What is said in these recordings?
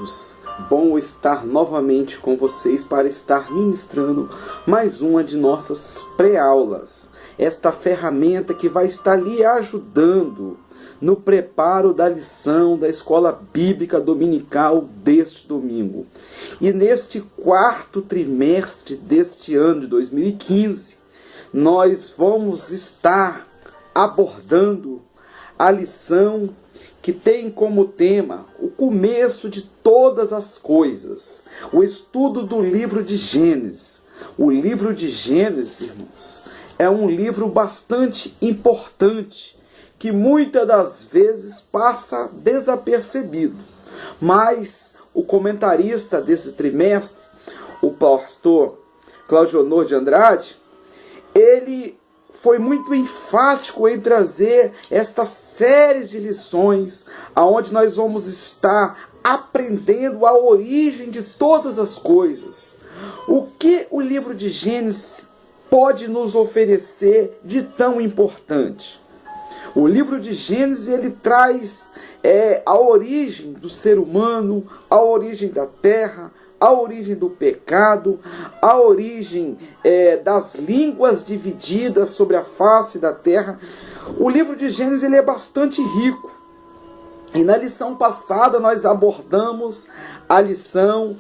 queridos, bom estar novamente com vocês para estar ministrando mais uma de nossas pré-aulas. Esta ferramenta que vai estar lhe ajudando no preparo da lição da Escola Bíblica Dominical deste domingo. E neste quarto trimestre deste ano de 2015, nós vamos estar abordando a lição que tem como tema o começo de todas as coisas, o estudo do livro de Gênesis. O livro de Gênesis, irmãos, é um livro bastante importante, que muitas das vezes passa desapercebido. Mas o comentarista desse trimestre, o pastor Claudionor de Andrade, ele foi muito enfático em trazer esta série de lições, aonde nós vamos estar aprendendo a origem de todas as coisas. O que o livro de Gênesis pode nos oferecer de tão importante? O livro de Gênesis, ele traz a origem do ser humano, a origem da terra, a origem do pecado, a origem das línguas divididas sobre a face da terra. O livro de Gênesis, ele é bastante rico. E na lição passada nós abordamos a lição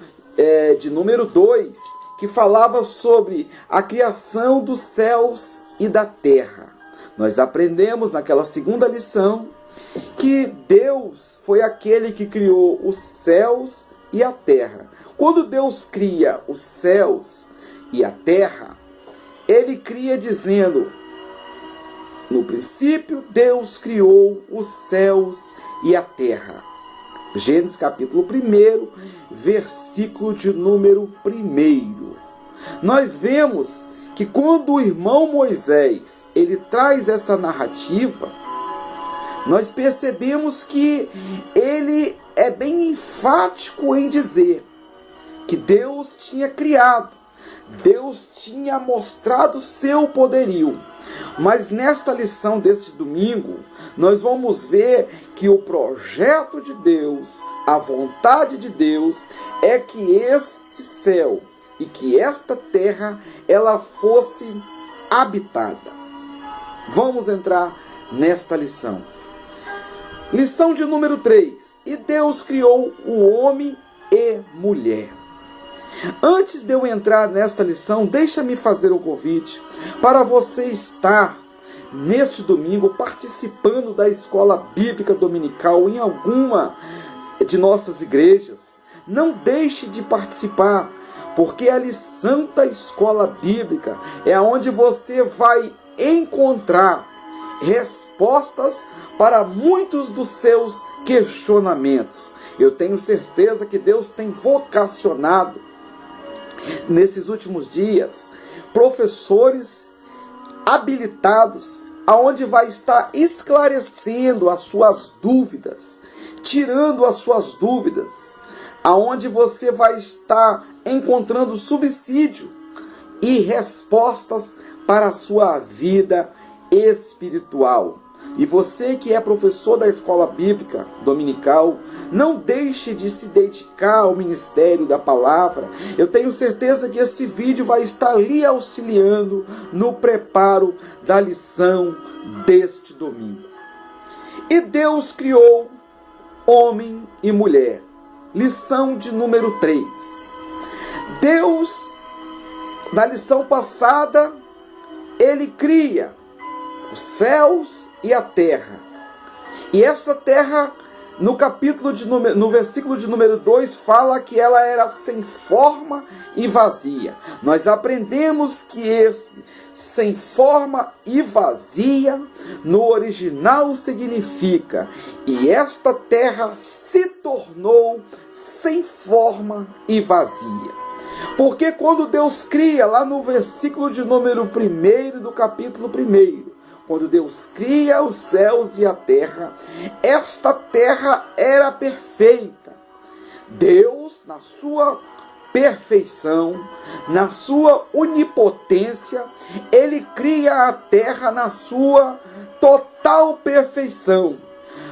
de número 2, que falava sobre a criação dos céus e da terra. Nós aprendemos naquela segunda lição que Deus foi aquele que criou os céus e a terra. Quando Deus cria os céus e a terra, Ele cria dizendo: no princípio Deus criou os céus e a terra. Gênesis capítulo 1, versículo de número 1. Nós vemos que quando o irmão Moisés ele traz essa narrativa, nós percebemos que ele é bem enfático em dizer que Deus tinha criado, Deus tinha mostrado seu poderio. Mas nesta lição deste domingo, nós vamos ver que o projeto de Deus, a vontade de Deus, é que este céu e que esta terra, ela fosse habitada. Vamos entrar nesta lição. Lição de número 3. E Deus criou o homem e mulher. Antes de eu entrar nesta lição, deixa-me fazer um convite para você estar neste domingo participando da Escola Bíblica Dominical em alguma de nossas igrejas. Não deixe de participar, porque a lição da Escola Bíblica é onde você vai encontrar respostas para muitos dos seus questionamentos. Eu tenho certeza que Deus tem vocacionado nesses últimos dias professores habilitados, aonde vai estar esclarecendo as suas dúvidas, tirando as suas dúvidas, aonde você vai estar encontrando subsídio e respostas para a sua vida espiritual. E você que é professor da Escola Bíblica Dominical, não deixe de se dedicar ao ministério da palavra. Eu tenho certeza que esse vídeo vai estar lhe auxiliando no preparo da lição deste domingo. E Deus criou homem e mulher. Lição de número 3. Deus, na lição passada, Ele cria os céus e a terra. E essa terra, no versículo de número 2, fala que ela era sem forma e vazia. Nós aprendemos que esse sem forma e vazia, no original significa: e esta terra se tornou sem forma e vazia. Porque quando Deus cria, lá no versículo de número 1 do capítulo 1, quando Deus cria os céus e a terra, esta terra era perfeita. Deus, na sua perfeição, na sua onipotência, Ele cria a terra na sua total perfeição.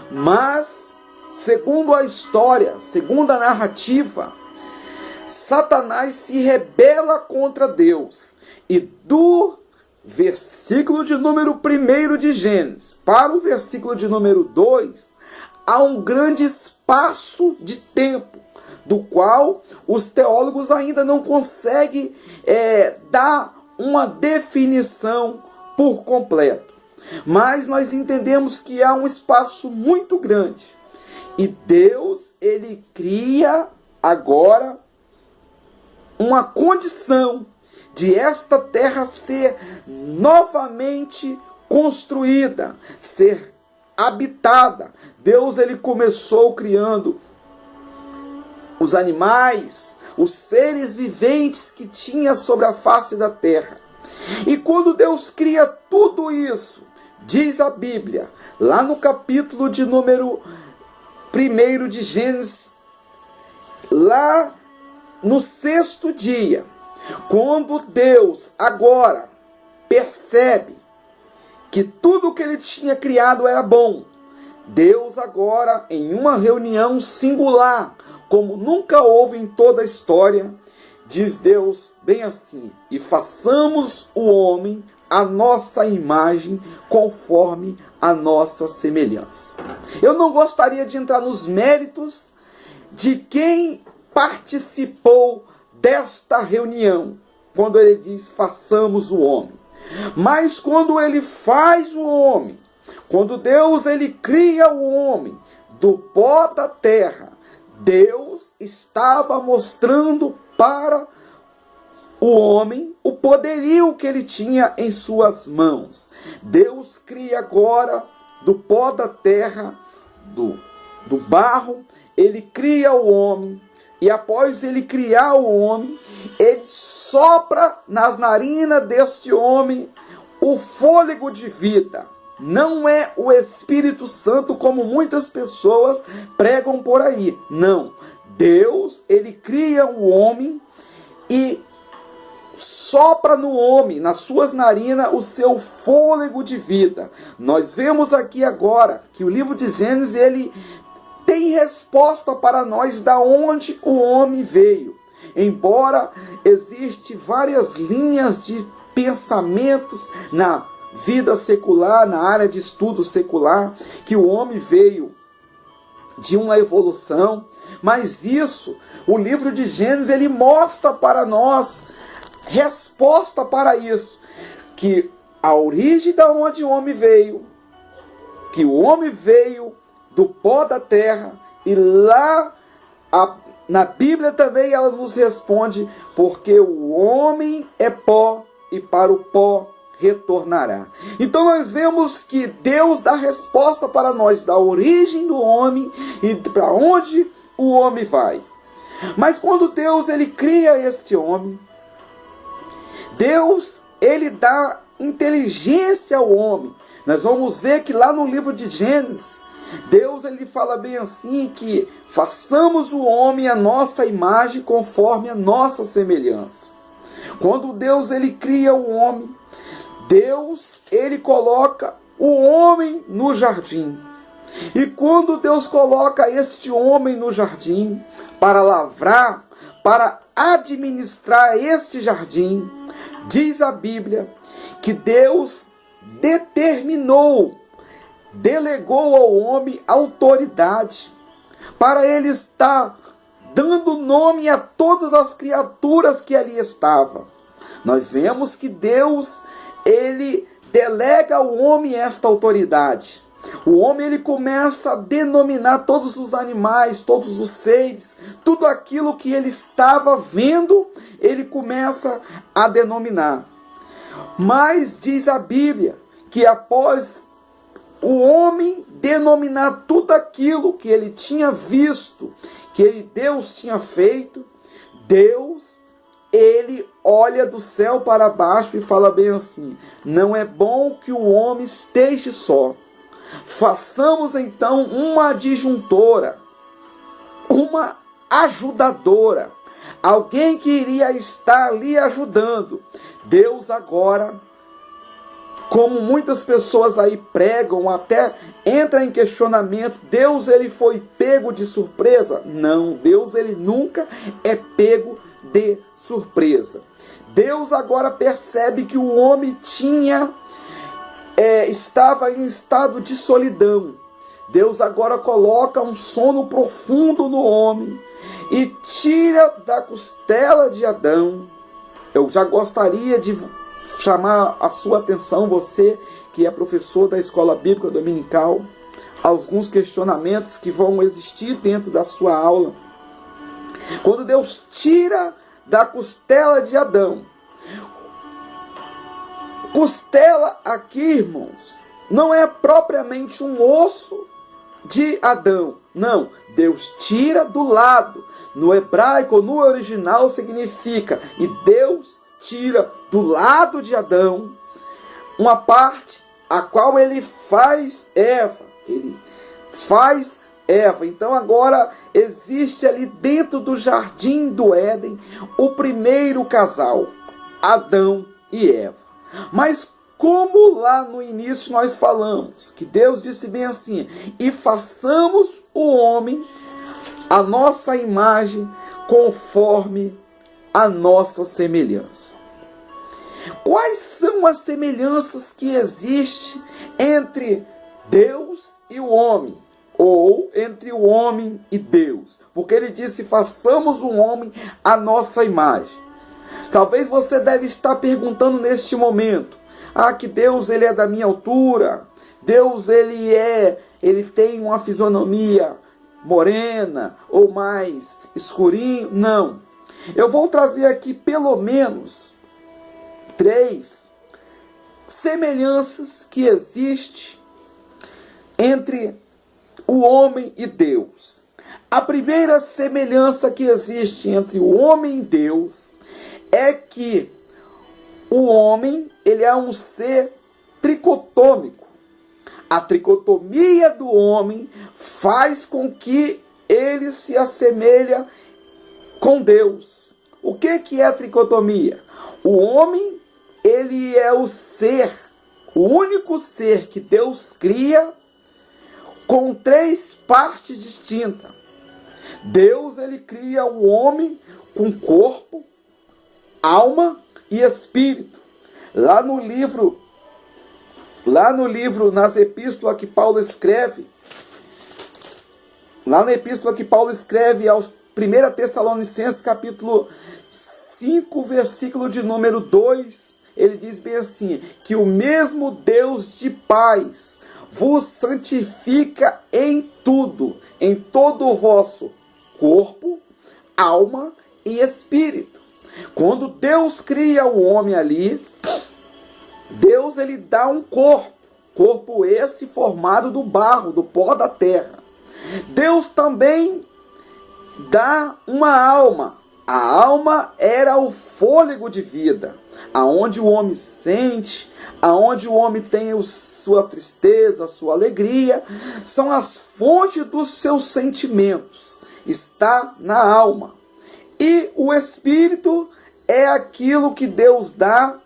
Mas segundo a história, segundo a narrativa, Satanás se rebela contra Deus. E do versículo de número 1 de Gênesis para o versículo de número 2, há um grande espaço de tempo, do qual os teólogos ainda não conseguem dar uma definição por completo. Mas nós entendemos que há um espaço muito grande. E Deus, ele cria agora uma condição de esta terra ser novamente construída, ser habitada. Deus, ele começou criando os animais, os seres viventes que tinha sobre a face da terra. E quando Deus cria tudo isso, diz a Bíblia, lá no capítulo de número 1 de Gênesis, lá no 6º dia, quando Deus agora percebe que tudo que ele tinha criado era bom, Deus agora, em uma reunião singular, como nunca houve em toda a história, diz Deus bem assim: e façamos o homem a nossa imagem, conforme a nossa semelhança. Eu não gostaria de entrar nos méritos de quem participou desta reunião, quando ele diz façamos o homem. Mas quando ele faz o homem, quando Deus ele cria o homem do pó da terra, Deus estava mostrando para o homem o poderio que ele tinha em suas mãos. Deus cria agora do pó da terra, do barro, ele cria o homem. E após ele criar o homem, ele sopra nas narinas deste homem o fôlego de vida. Não é o Espírito Santo como muitas pessoas pregam por aí. Não. Deus, ele cria o homem e sopra no homem, nas suas narinas, o seu fôlego de vida. Nós vemos aqui agora que o livro de Gênesis, ele tem resposta para nós da onde o homem veio. Embora existe várias linhas de pensamentos na vida secular, na área de estudo secular, que o homem veio de uma evolução, mas isso, o livro de Gênesis, ele mostra para nós resposta para isso, que a origem da onde o homem veio, que o homem veio do pó da terra, e lá na Bíblia também ela nos responde, porque o homem é pó e para o pó retornará. Então nós vemos que Deus dá resposta para nós da origem do homem e para onde o homem vai. Mas quando Deus ele cria este homem, Deus ele dá inteligência ao homem. Nós vamos ver que lá no livro de Gênesis, Deus ele fala bem assim, que façamos o homem a nossa imagem conforme a nossa semelhança. Quando Deus ele cria o homem, Deus ele coloca o homem no jardim. E quando Deus coloca este homem no jardim para lavrar, para administrar este jardim, diz a Bíblia que Deus delegou ao homem autoridade para ele estar dando nome a todas as criaturas que ali estavam. Nós vemos que Deus ele delega ao homem esta autoridade. O homem ele começa a denominar todos os animais, todos os seres, tudo aquilo que ele estava vendo, ele começa a denominar. Mas diz a Bíblia que após o homem denominar tudo aquilo que ele tinha visto, que Deus tinha feito, Deus, ele olha do céu para baixo e fala bem assim: não é bom que o homem esteja só. Façamos então uma adjuntora, uma ajudadora, alguém que iria estar ali ajudando. Deus agora Como muitas pessoas aí pregam, até entra em questionamento, Deus ele foi pego de surpresa? Não, Deus ele nunca é pego de surpresa. Deus agora percebe que o homem estava em estado de solidão. Deus agora coloca um sono profundo no homem e tira da costela de Adão. Eu já gostaria de chamar a sua atenção, você que é professor da escola bíblica dominical, alguns questionamentos que vão existir dentro da sua aula. Quando Deus tira da costela de Adão, costela aqui, irmãos, não é propriamente um osso de Adão. Não, Deus tira do lado. No hebraico, no original, significa, e Deus tira do lado de Adão uma parte a qual ele faz Eva. Ele faz Eva. Então agora existe ali dentro do jardim do Éden o primeiro casal, Adão e Eva. Mas como lá no início nós falamos, que Deus disse bem assim, e façamos o homem a nossa imagem conforme a nossa semelhança. Quais são as semelhanças que existem entre Deus e o homem? Ou entre o homem e Deus? Porque ele disse, façamos o homem a nossa imagem. Talvez você deve estar perguntando neste momento, que Deus ele é da minha altura, Deus ele tem uma fisionomia morena ou mais escurinho. Não. Eu vou trazer aqui pelo menos 3 semelhanças que existem entre o homem e Deus. A primeira semelhança que existe entre o homem e Deus é que o homem ele é um ser tricotômico. A tricotomia do homem faz com que ele se assemelhe com Deus. O que é a tricotomia? O homem, ele é o único ser que Deus cria com 3 partes distintas. Deus, ele cria o homem com corpo, alma e espírito. Lá no livro, nas epístolas que Paulo escreve, aos 1 Tessalonicenses, capítulo 5, versículo de número 2, ele diz bem assim, que o mesmo Deus de paz vos santifica em tudo, em todo o vosso corpo, alma e espírito. Quando Deus cria o homem ali, Deus ele dá um corpo esse formado do barro, do pó da terra. Deus também dá uma alma. A alma era o fôlego de vida, aonde o homem sente, aonde o homem tem sua tristeza, sua alegria, são as fontes dos seus sentimentos, está na alma. E o espírito é aquilo que Deus dá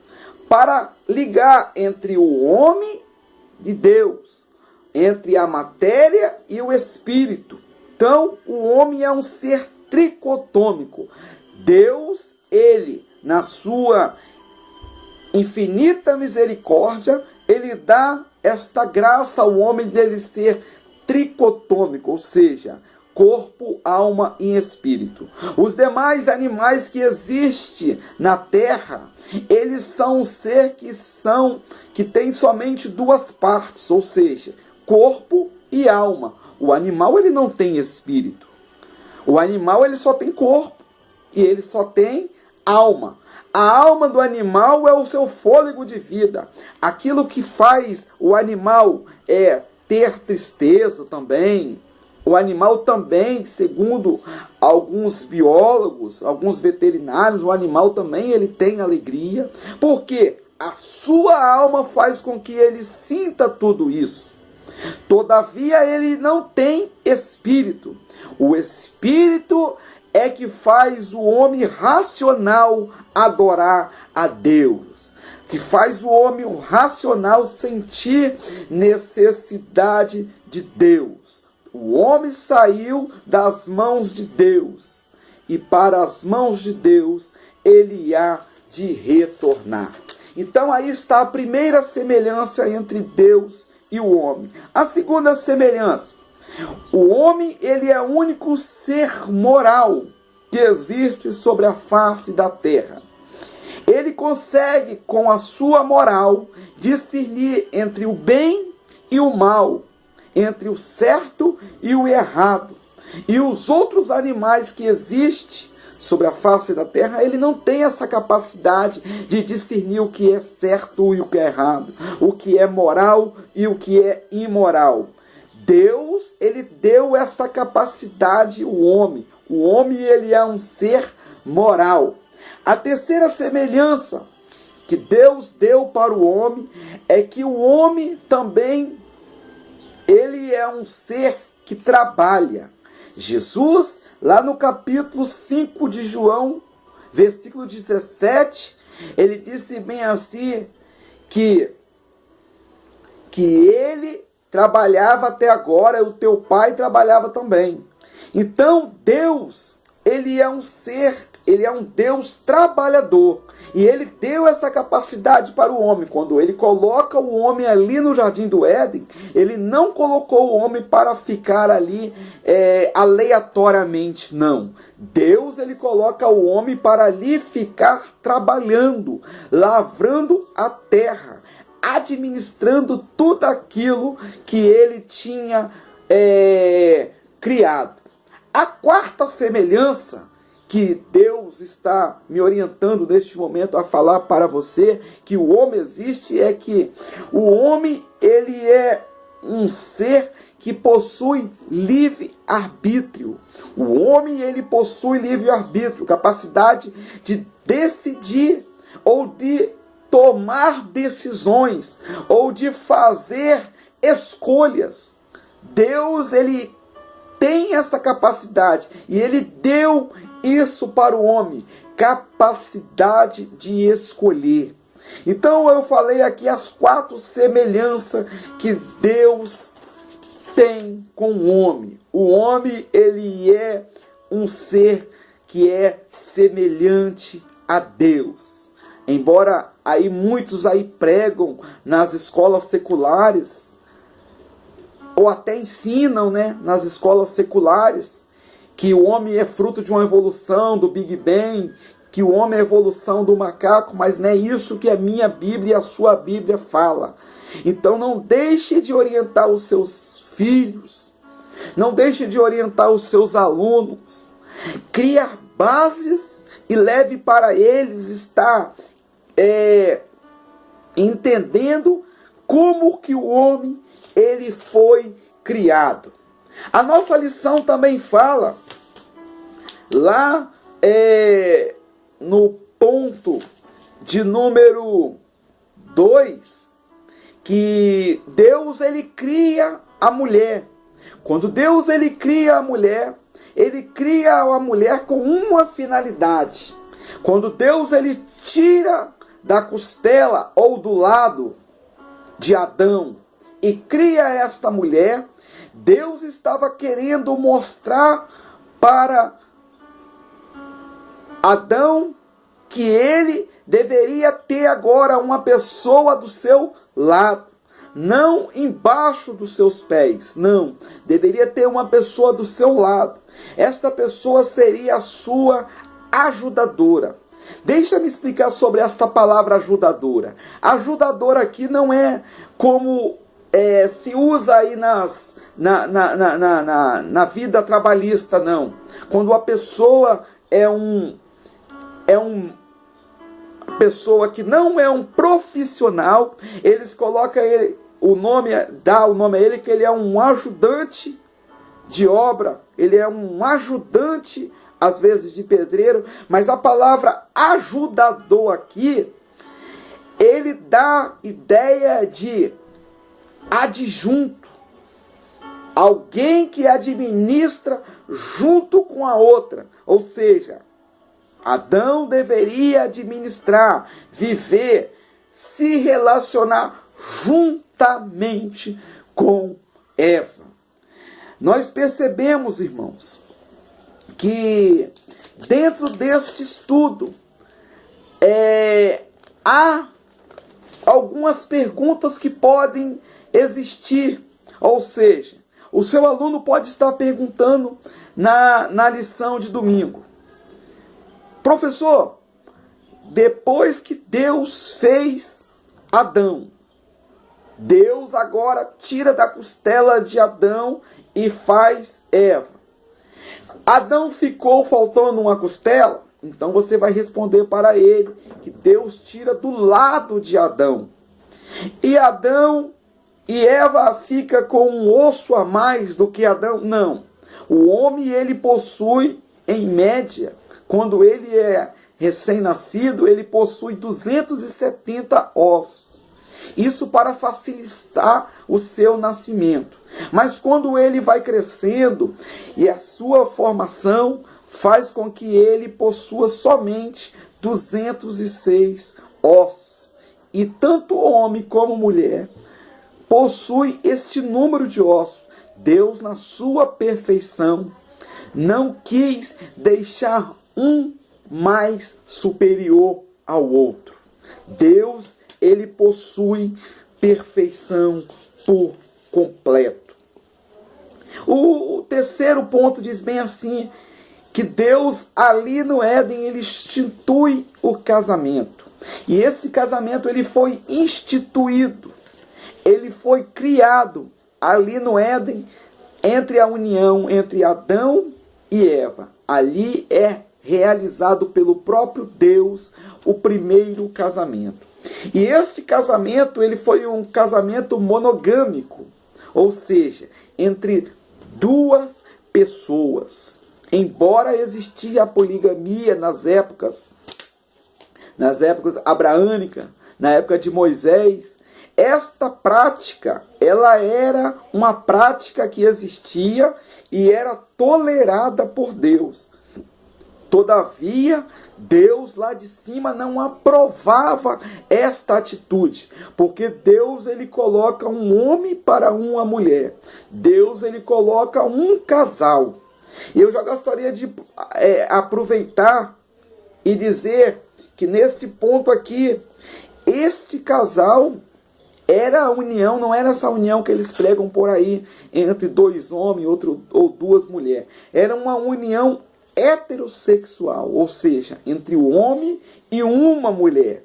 para ligar entre o homem e Deus, entre a matéria e o espírito. Então, o homem é um ser tricotômico. Deus, ele, na sua infinita misericórdia, ele dá esta graça ao homem dele ser tricotômico, ou seja, corpo, alma e espírito. Os demais animais que existem na terra, eles são um ser que tem somente 2 partes, ou seja, corpo e alma. O animal ele não tem espírito. O animal ele só tem corpo e ele só tem alma. A alma do animal é o seu fôlego de vida. Aquilo que faz o animal é ter tristeza também. O animal também, segundo alguns biólogos, alguns veterinários, o animal também ele tem alegria, porque a sua alma faz com que ele sinta tudo isso. Todavia ele não tem espírito. O espírito é que faz o homem racional adorar a Deus. que faz o homem o racional sentir necessidade de Deus. O homem saiu das mãos de Deus e para as mãos de Deus ele há de retornar. Então aí está a primeira semelhança entre Deus e o homem. A segunda semelhança: o homem, ele é o único ser moral que existe sobre a face da terra. Ele consegue, com a sua moral, discernir entre o bem e o mal, entre o certo e o errado. E os outros animais que existem sobre a face da terra, ele não tem essa capacidade de discernir o que é certo e o que é errado, o que é moral e o que é imoral. Deus, ele deu essa capacidade ao homem. O homem, ele é um ser moral. A terceira semelhança que Deus deu para o homem é que o homem também, ele é um ser que trabalha. Jesus, lá no capítulo 5 de João, versículo 17, ele disse bem assim, que ele trabalhava até agora, e o teu pai trabalhava também. Então, Deus, ele é um ser, ele é um Deus trabalhador. E ele deu essa capacidade para o homem. Quando ele coloca o homem ali no Jardim do Éden, ele não colocou o homem para ficar ali aleatoriamente, não. Deus, ele coloca o homem para ali ficar trabalhando, lavrando a terra, administrando tudo aquilo que ele tinha criado. A quarta semelhança que Deus está me orientando neste momento a falar para você, que o homem existe, é que o homem, ele é um ser que possui livre-arbítrio. O homem, ele possui livre-arbítrio, capacidade de decidir ou de tomar decisões ou de fazer escolhas. Deus, ele tem essa capacidade e ele deu isso para o homem, capacidade de escolher. Então eu falei aqui as 4 semelhanças que Deus tem com o homem. O homem, ele é um ser que é semelhante a Deus. Embora aí muitos aí pregam nas escolas seculares, ou até ensinam, né, nas escolas seculares, que o homem é fruto de uma evolução do Big Bang, que o homem é evolução do macaco, mas não é isso que a minha Bíblia e a sua Bíblia fala. Então não deixe de orientar os seus filhos, não deixe de orientar os seus alunos, criar bases e leve para eles estar entendendo como que o homem, ele foi criado. A nossa lição também fala, lá no ponto de número 2, que Deus, ele cria a mulher. Quando Deus, ele cria a mulher, ele cria a mulher com uma finalidade. Quando Deus, ele tira da costela ou do lado de Adão e cria esta mulher, Deus estava querendo mostrar para Adão que ele deveria ter agora uma pessoa do seu lado, não embaixo dos seus pés, não, deveria ter uma pessoa do seu lado. Esta pessoa seria a sua ajudadora. Deixa-me explicar sobre esta palavra ajudadora. Ajudadora aqui não é como se usa aí na vida trabalhista, não. Quando a pessoa é uma pessoa que não é um profissional, eles colocam ele, dá o nome a ele, que ele é um ajudante de obra, ele é um ajudante, às vezes, de pedreiro, mas a palavra ajudador aqui, ele dá ideia de adjunto, alguém que administra junto com a outra, ou seja, Adão deveria administrar, viver se relacionar juntamente com Eva. Nós percebemos, irmãos, que dentro deste estudo há algumas perguntas que podem existir. Ou seja, o seu aluno pode estar perguntando na lição de domingo: professor, depois que Deus fez Adão, Deus agora tira da costela de Adão e faz Eva. Adão ficou faltando uma costela? Então você vai responder para ele que Deus tira do lado de Adão. E Adão e Eva fica com um osso a mais do que Adão? Não. O homem, ele possui, em média, quando ele é recém-nascido, ele possui 270 ossos. Isso para facilitar o seu nascimento. Mas quando ele vai crescendo e a sua formação faz com que ele possua somente 206 ossos. E tanto homem como mulher possui este número de ossos. Deus, na sua perfeição, não quis deixar um mais superior ao outro. Deus, ele possui perfeição por completo. O terceiro ponto diz bem assim, que Deus ali no Éden, ele institui o casamento. E esse casamento, ele foi instituído, ele foi criado ali no Éden, entre a união entre Adão e Eva. Ali é realizado pelo próprio Deus o primeiro casamento. E este casamento, ele foi um casamento monogâmico, ou seja, entre duas pessoas. Embora existia a poligamia nas épocas abraânicas, na época de Moisés, esta prática, ela era uma prática que existia e era tolerada por Deus. Todavia, Deus lá de cima não aprovava esta atitude, porque Deus, ele coloca um homem para uma mulher. Deus, ele coloca um casal. E eu já gostaria de aproveitar e dizer que neste ponto aqui, este casal era a união, não era essa união que eles pregam por aí entre dois homens ou duas mulheres. Era uma união heterossexual, ou seja, entre o homem e uma mulher.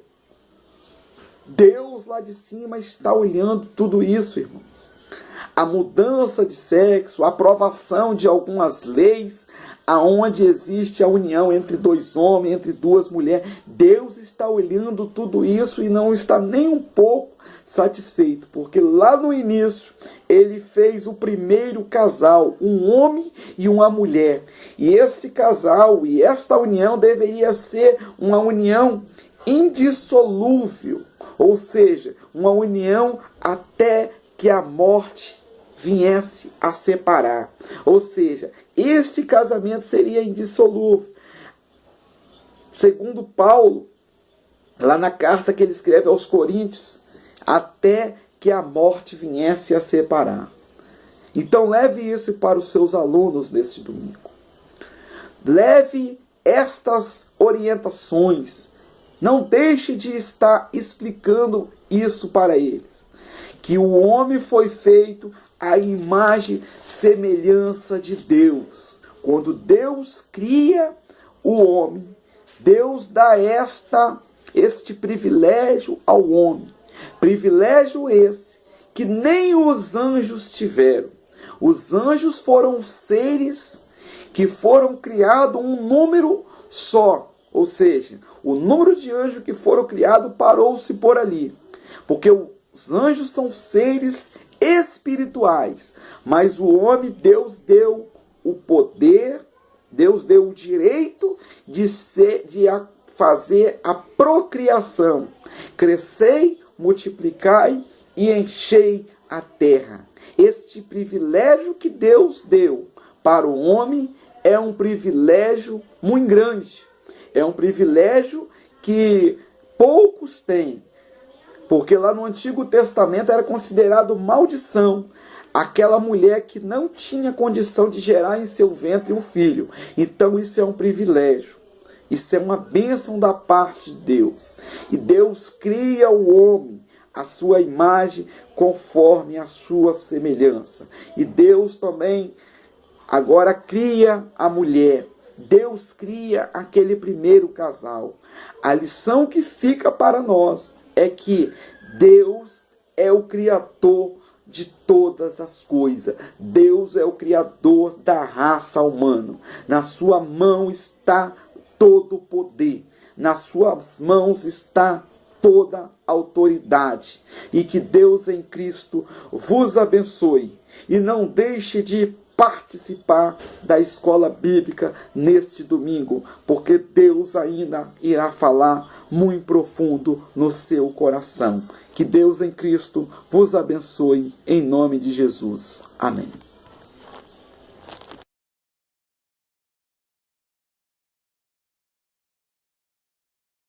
Deus lá de cima está olhando tudo isso, irmãos. A mudança de sexo, a aprovação de algumas leis, aonde existe a união entre dois homens, entre duas mulheres. Deus está olhando tudo isso e não está nem um pouco satisfeito, porque lá no início ele fez o primeiro casal, um homem e uma mulher. E este casal e esta união deveria ser uma união indissolúvel, ou seja, uma união até que a morte viesse a separar. Ou seja, este casamento seria indissolúvel. Segundo Paulo, lá na carta que ele escreve aos Coríntios, até que a morte viesse a separar. Então leve isso para os seus alunos neste domingo. Leve estas orientações. Não deixe de estar explicando isso para eles. Que o homem foi feito à imagem e semelhança de Deus. Quando Deus cria o homem, Deus dá este privilégio ao homem. Privilégio esse que nem os anjos tiveram. Os anjos foram seres que foram criados um número só. Ou seja, o número de anjos que foram criados parou-se por ali. Porque os anjos são seres espirituais. Mas o homem, Deus deu o poder, Deus deu o direito de fazer a procriação. Crescei, multiplicai e enchei a terra. Este privilégio que Deus deu para o homem é um privilégio muito grande. É um privilégio que poucos têm. Porque lá no Antigo Testamento era considerado maldição aquela mulher que não tinha condição de gerar em seu ventre um filho. Então isso é um privilégio. Isso é uma bênção da parte de Deus. E Deus cria o homem à sua imagem, conforme a sua semelhança. E Deus também agora cria a mulher. Deus cria aquele primeiro casal. A lição que fica para nós é que Deus é o Criador de todas as coisas. Deus é o Criador da raça humana. Na sua mão está todo o poder. Nas suas mãos está toda a autoridade. E que Deus em Cristo vos abençoe. E não deixe de participar da escola bíblica neste domingo, porque Deus ainda irá falar muito profundo no seu coração. Que Deus em Cristo vos abençoe, em nome de Jesus. Amém.